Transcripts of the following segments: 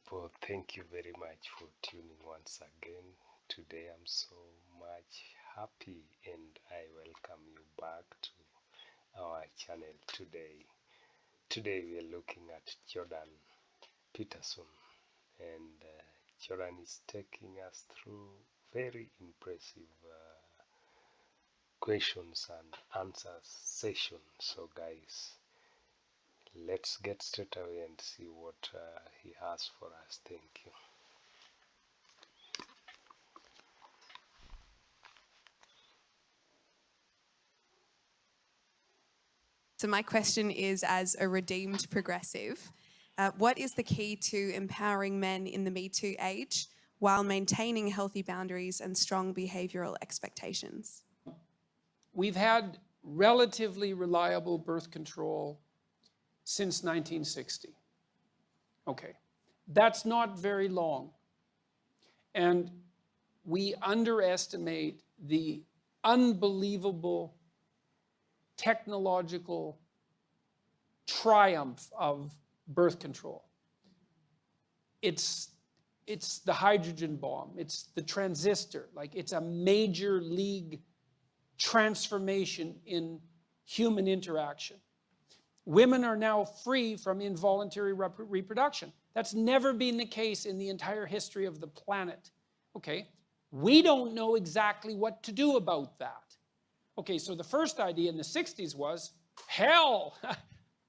people, thank you very much for tuning once again. Today I'm so much happy and I welcome you back to our channel today. Today we are looking at Jordan Peterson and Jordan is taking us through very impressive questions and answers session. So guys, let's get straight away and see what he has for us. Thank you. So my question is, as a redeemed progressive, what is the key to empowering men in the Me Too age while maintaining healthy boundaries and strong behavioral expectations? We've had relatively reliable birth control since 1960. Okay, that's not very long. And we underestimate the unbelievable technological triumph of birth control. It's the hydrogen bomb, it's the transistor, like it's a major league transformation in human interaction. Women are now free from involuntary reproduction. That's never been the case in the entire history of the planet. Okay, we don't know exactly what to do about that. Okay, so the first idea in the 60s was, hell,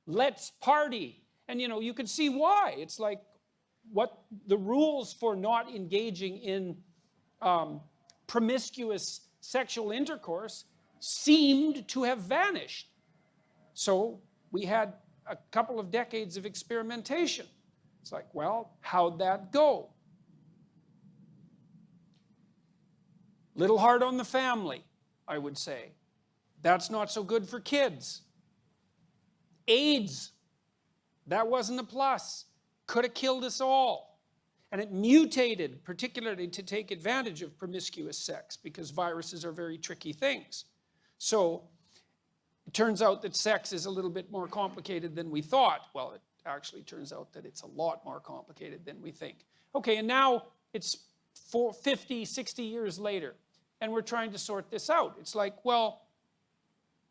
let's party. And you could see why. It's like what the rules for not engaging in promiscuous sexual intercourse seemed to have vanished. So we had a couple of decades of experimentation. It's like, well, how'd that go? Little hard on the family, I would say. That's not so good for kids. AIDS, that wasn't a plus. Could have killed us all. And it mutated, particularly to take advantage of promiscuous sex, because viruses are very tricky things. So it turns out that sex is a little bit more complicated than we thought. Well, it actually turns out that it's a lot more complicated than we think. Okay, and now it's 50, 60 years later, and we're trying to sort this out. It's like, well,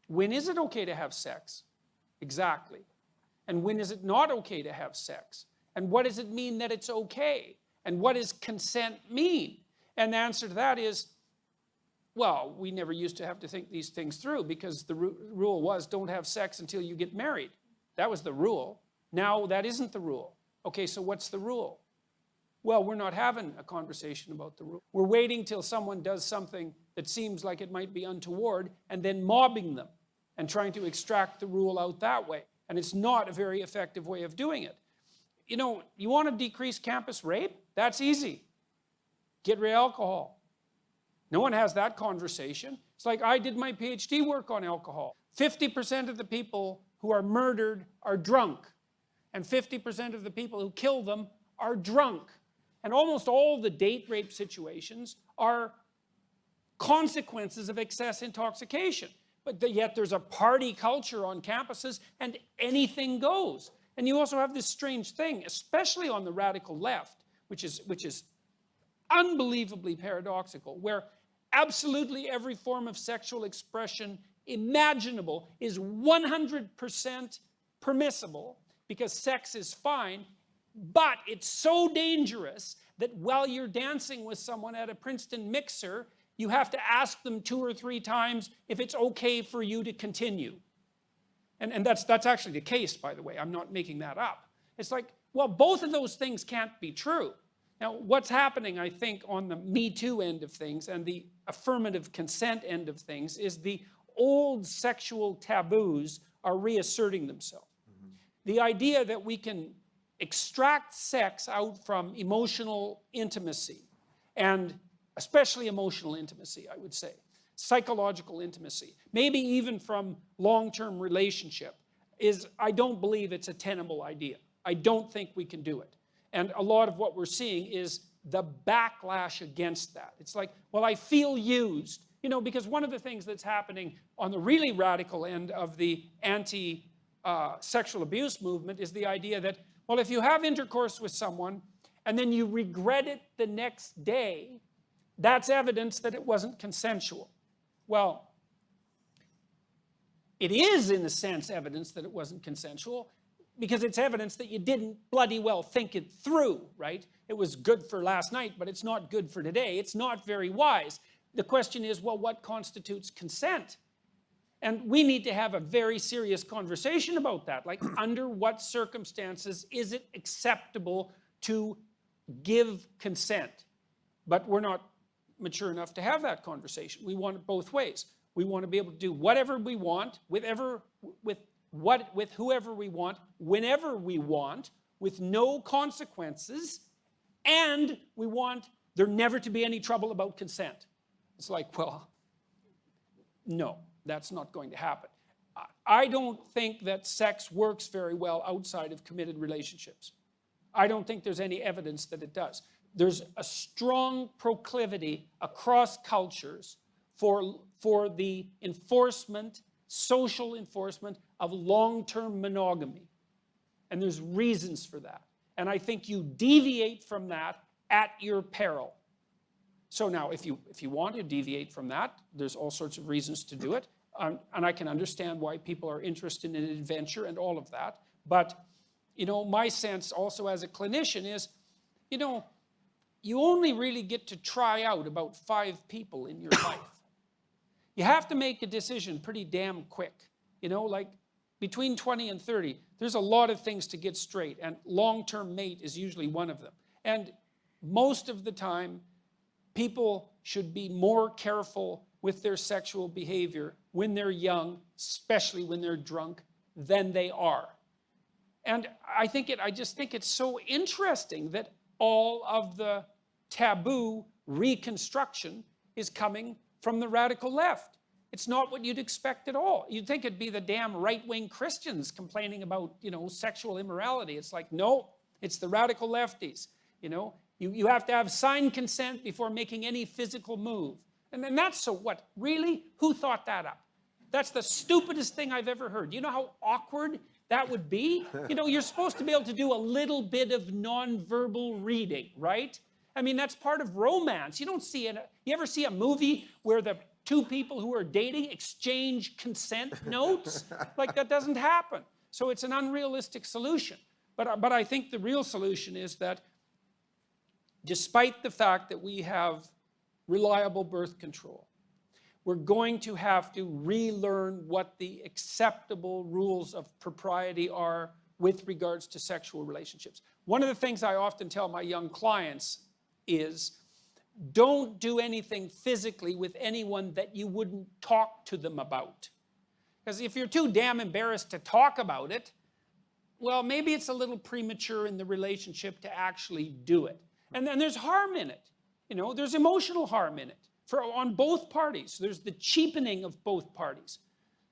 when is it okay to have sex? Exactly. And when is it not okay to have sex? And what does it mean that it's okay? And what does consent mean? And the answer to that is, well, we never used to have to think these things through because the rule was don't have sex until you get married. That was the rule. Now that isn't the rule. Okay, so what's the rule? Well, we're not having a conversation about the rule. We're waiting till someone does something that seems like it might be untoward and then mobbing them and trying to extract the rule out that way. And it's not a very effective way of doing it. You want to decrease campus rape? That's easy. Get rid of alcohol. No one has that conversation. It's like I did my PhD work on alcohol. 50% of the people who are murdered are drunk. And 50% of the people who kill them are drunk. And almost all the date rape situations are consequences of excess intoxication. But yet there's a party culture on campuses and anything goes. And you also have this strange thing, especially on the radical left, which is unbelievably paradoxical, where absolutely every form of sexual expression imaginable is 100% permissible because sex is fine, but it's so dangerous that while you're dancing with someone at a Princeton mixer, you have to ask them 2 or 3 times if it's okay for you to continue. And that's actually the case, by the way. I'm not making that up. It's like, well, both of those things can't be true. Now, what's happening, I think, on the Me Too end of things and the affirmative consent end of things is the old sexual taboos are reasserting themselves. Mm-hmm. The idea that we can extract sex out from emotional intimacy, and especially emotional intimacy, I would say, psychological intimacy, maybe even from long-term relationship, I don't believe it's a tenable idea. I don't think we can do it. And a lot of what we're seeing is the backlash against that. It's like, well, I feel used. Because one of the things that's happening on the really radical end of the anti-sexual abuse movement is the idea that, well, if you have intercourse with someone and then you regret it the next day, that's evidence that it wasn't consensual. Well, it is, in a sense, evidence that it wasn't consensual, because it's evidence that you didn't bloody well think it through, right? It was good for last night, but it's not good for today. It's not very wise. The question is, well, what constitutes consent? And we need to have a very serious conversation about that. Like, under what circumstances is it acceptable to give consent? But we're not mature enough to have that conversation. We want it both ways. We want to be able to do whatever we want, with whoever we want, whenever we want, with no consequences, and we want there never to be any trouble about consent. It's like, well, no, that's not going to happen. I don't think that sex works very well outside of committed relationships. I don't think there's any evidence that it does. There's a strong proclivity across cultures for the enforcement, social enforcement of long-term monogamy. And there's reasons for that. And I think you deviate from that at your peril. So now, if you want to deviate from that, there's all sorts of reasons to do it. And I can understand why people are interested in adventure and all of that. But, my sense also as a clinician is, you only really get to try out about 5 people in your life. You have to make a decision pretty damn quick. Like between 20 and 30, there's a lot of things to get straight, and long-term mate is usually one of them. And most of the time, people should be more careful with their sexual behavior when they're young, especially when they're drunk, than they are. And I just think it's so interesting that all of the taboo reconstruction is coming from the radical left. It's not what you'd expect at all. You'd think it'd be the damn right-wing Christians complaining about, sexual immorality. It's like, no, it's the radical lefties. You have to have signed consent before making any physical move. And then that's so what? Really? Who thought that up? That's the stupidest thing I've ever heard. You know how awkward that would be? You're supposed to be able to do a little bit of nonverbal reading, right? I mean, that's part of romance. You ever see a movie where the 2 people who are dating exchange consent notes? Like, that doesn't happen. So it's an unrealistic solution. But I think the real solution is that despite the fact that we have reliable birth control, we're going to have to relearn what the acceptable rules of propriety are with regards to sexual relationships. One of the things I often tell my young clients is, don't do anything physically with anyone that you wouldn't talk to them about. Because if you're too damn embarrassed to talk about it, well, maybe it's a little premature in the relationship to actually do it. And then there's harm in it. There's emotional harm in it on both parties. There's the cheapening of both parties.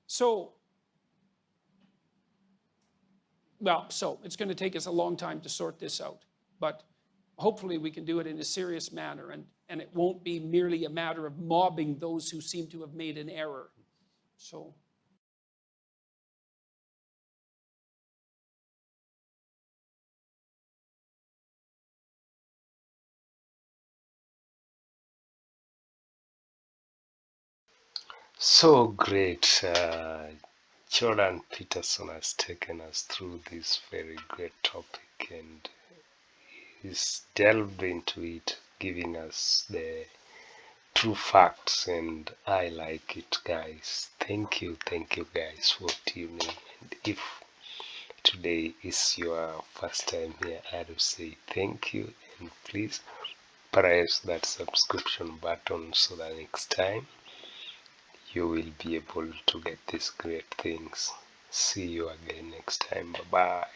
So it's going to take us a long time to sort this out. But hopefully we can do it in a serious manner, and it won't be merely a matter of mobbing those who seem to have made an error. So. So great. Jordan Peterson has taken us through this very great topic, and he's delved into it, giving us the true facts, and I like it, guys. Thank you guys for tuning in. And if today is your first time here, I would say thank you, and please press that subscription button so that next time you will be able to get these great things. See you again next time. Bye bye.